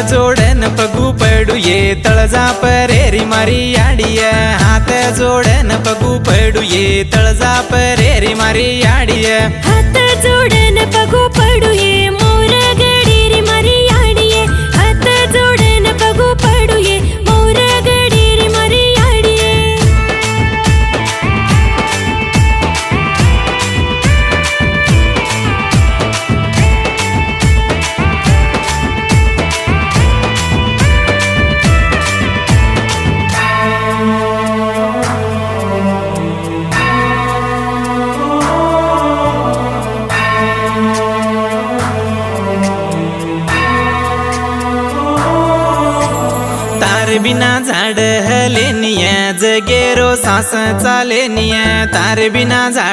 जोडन पगू पडू ये तळजा परेरी मारी याडिये हात जोडन पगू पडू ये तळजा परेरी मारी याडिये हात जोडन पगू पडू ये मोर गडीरी मारी याडिये हात जोडन पगू पडू ये मोर गडीरी मारी याडिये तार बिना झाड हलेनिया जगेरो सास चालेनिया तार बिना झाड